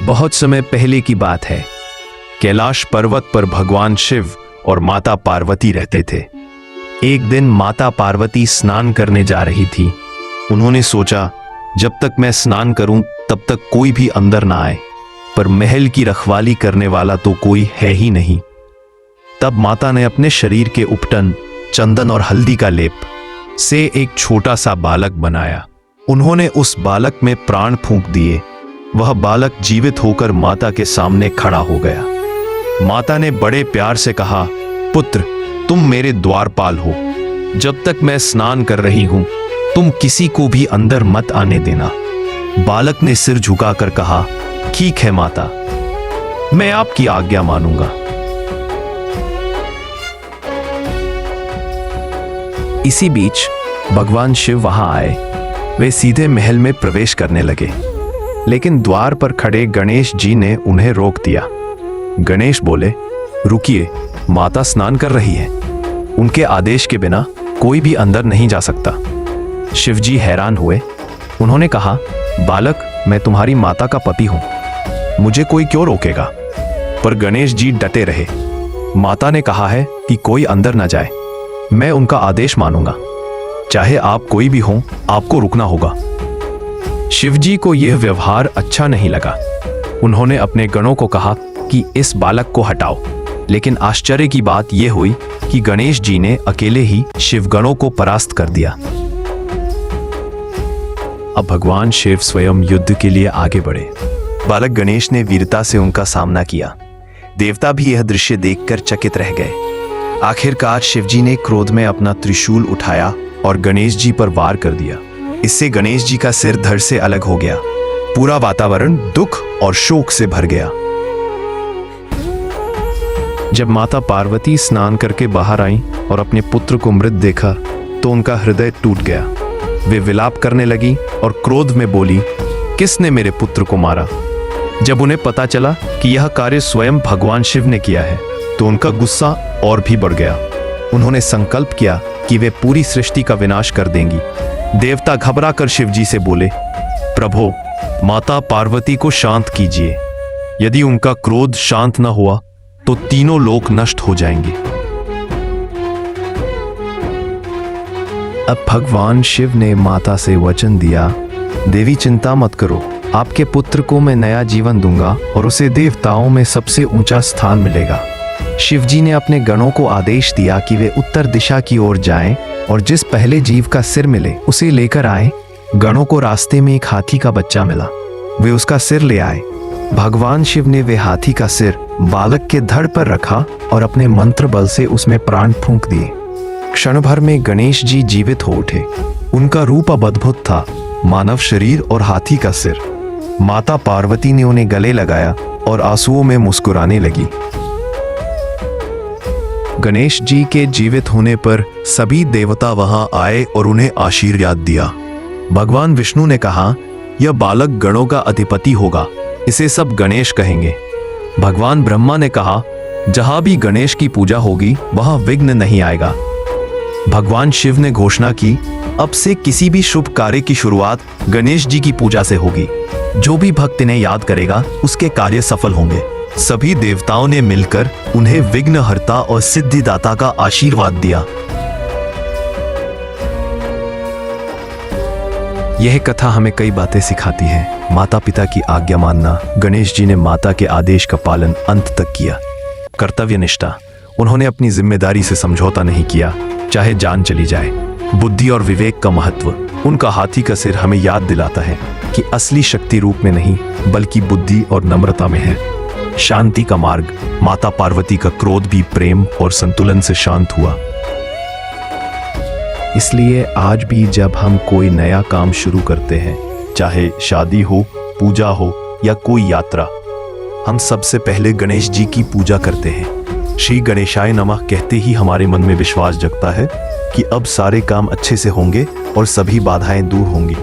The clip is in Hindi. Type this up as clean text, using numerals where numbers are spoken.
बहुत समय पहले की बात है। कैलाश पर्वत पर भगवान शिव और माता पार्वती रहते थे। एक दिन माता पार्वती स्नान करने जा रही थी। उन्होंने सोचा, जब तक मैं स्नान करूं तब तक कोई भी अंदर ना आए, पर महल की रखवाली करने वाला तो कोई है ही नहीं। तब माता ने अपने शरीर के उपटन, चंदन और हल्दी का लेप से एक छोटा सा बालक बनाया। उन्होंने उस बालक में प्राण फूंक दिए। वह बालक जीवित होकर माता के सामने खड़ा हो गया। माता ने बड़े प्यार से कहा, पुत्र, तुम मेरे द्वारपाल हो। जब तक मैं स्नान कर रही हूं तुम किसी को भी अंदर मत आने देना। बालक ने सिर झुकाकर कहा, ठीक है माता, मैं आपकी आज्ञा मानूंगा। इसी बीच भगवान शिव वहां आए। वे सीधे महल में प्रवेश करने लगे, लेकिन द्वार पर खड़े गणेश जी ने उन्हें रोक दिया। गणेश बोले, रुकिए, माता स्नान कर रही है। उनके आदेश के बिना कोई भी अंदर नहीं जा सकता। शिवजी हैरान हुए। उन्होंने कहा, बालक, मैं तुम्हारी माता का पति हूं, मुझे कोई क्यों रोकेगा? पर गणेश जी डटे रहे। माता ने कहा है कि कोई अंदर ना जाए। मैं उनका आदेश मानूंगा, चाहे आप कोई भी हो, आपको रुकना होगा। शिवजी को यह व्यवहार अच्छा नहीं लगा। उन्होंने अपने गणों को कहा कि इस बालक को हटाओ, लेकिन आश्चर्य की बात यह हुई कि गणेश जी ने अकेले ही शिवगणों को परास्त कर दिया। अब भगवान शिव स्वयं युद्ध के लिए आगे बढ़े। बालक गणेश ने वीरता से उनका सामना किया। देवता भी यह दृश्य देखकर चकित रह गए। आखिरकार शिवजी ने क्रोध में अपना त्रिशूल उठाया और गणेश जी पर वार कर दिया। इससे गणेश जी का सिर धड़ से अलग हो गया। पूरा वातावरण दुख और शोक से भर गया। जब माता पार्वती स्नान करके बाहर आईं और अपने पुत्र को मृत देखा तो उनका हृदय टूट गया। वे विलाप करने लगी और क्रोध में बोली, किसने मेरे पुत्र को मारा? जब उन्हें पता चला कि यह कार्य स्वयं भगवान शिव ने किया है तो उनका गुस्सा और भी बढ़ गया। उन्होंने संकल्प किया कि वे पूरी सृष्टि का विनाश कर देंगी। देवता घबराकर शिवजी से बोले, प्रभु, माता पार्वती को शांत कीजिए। यदि उनका क्रोध शांत न हुआ तो तीनों लोक नष्ट हो जाएंगे। अब भगवान शिव ने माता से वचन दिया, देवी चिंता मत करो, आपके पुत्र को मैं नया जीवन दूंगा और उसे देवताओं में सबसे ऊंचा स्थान मिलेगा। शिवजी ने अपने गणों को आदेश दिया कि वे उत्तर दिशा की ओर जाएं और जिस पहले जीव का सिर मिले उसे लेकर आए। गणों को रास्ते में एक हाथी का बच्चा मिला। वे उसका सिर ले आए। भगवान शिव ने वे हाथी का सिर बालक के धड़ पर रखा और अपने मंत्र बल से उसमें प्राण फूंक दिए। क्षण भर में गणेश जी जीवित हो उठे। उनका रूप अब अद्भुत था, मानव शरीर और हाथी का सिर। माता पार्वती ने उन्हें गले लगाया और आंसुओं में मुस्कुराने लगी। गणेश जी के जीवित होने पर सभी देवता वहां आए और उन्हें आशीर्वाद दिया। भगवान विष्णु ने कहा, यह बालक गणों का अधिपति होगा, इसे सब गणेश कहेंगे। भगवान ब्रह्मा ने कहा, जहां भी गणेश की पूजा होगी वहां विघ्न नहीं आएगा। भगवान शिव ने घोषणा की, अब से किसी भी शुभ कार्य की शुरुआत गणेश जी की पूजा से होगी। जो भी भक्त इन्हें याद करेगा उसके कार्य सफल होंगे। सभी देवताओं ने मिलकर उन्हें विघ्नहर्ता और सिद्धिदाता का आशीर्वाद दिया। यह कथा हमें कई बातें सिखाती है। माता पिता की आज्ञा मानना। गणेश जी ने माता के आदेश का पालन अंत तक किया। कर्तव्य निष्ठा। उन्होंने अपनी जिम्मेदारी से समझौता नहीं किया, चाहे जान चली जाए। बुद्धि और विवेक का महत्व। उनका हाथी का सिर हमें याद दिलाता है कि असली शक्ति रूप में नहीं बल्कि बुद्धि और नम्रता में है। शांति का मार्ग। माता पार्वती का क्रोध भी प्रेम और संतुलन से शांत हुआ। इसलिए आज भी जब हम कोई नया काम शुरू करते हैं, चाहे शादी हो, पूजा हो या कोई यात्रा, हम सबसे पहले गणेश जी की पूजा करते हैं। श्री गणेशाय नमः कहते ही हमारे मन में विश्वास जगता है कि अब सारे काम अच्छे से होंगे और सभी बाधाएं दूर होंगी।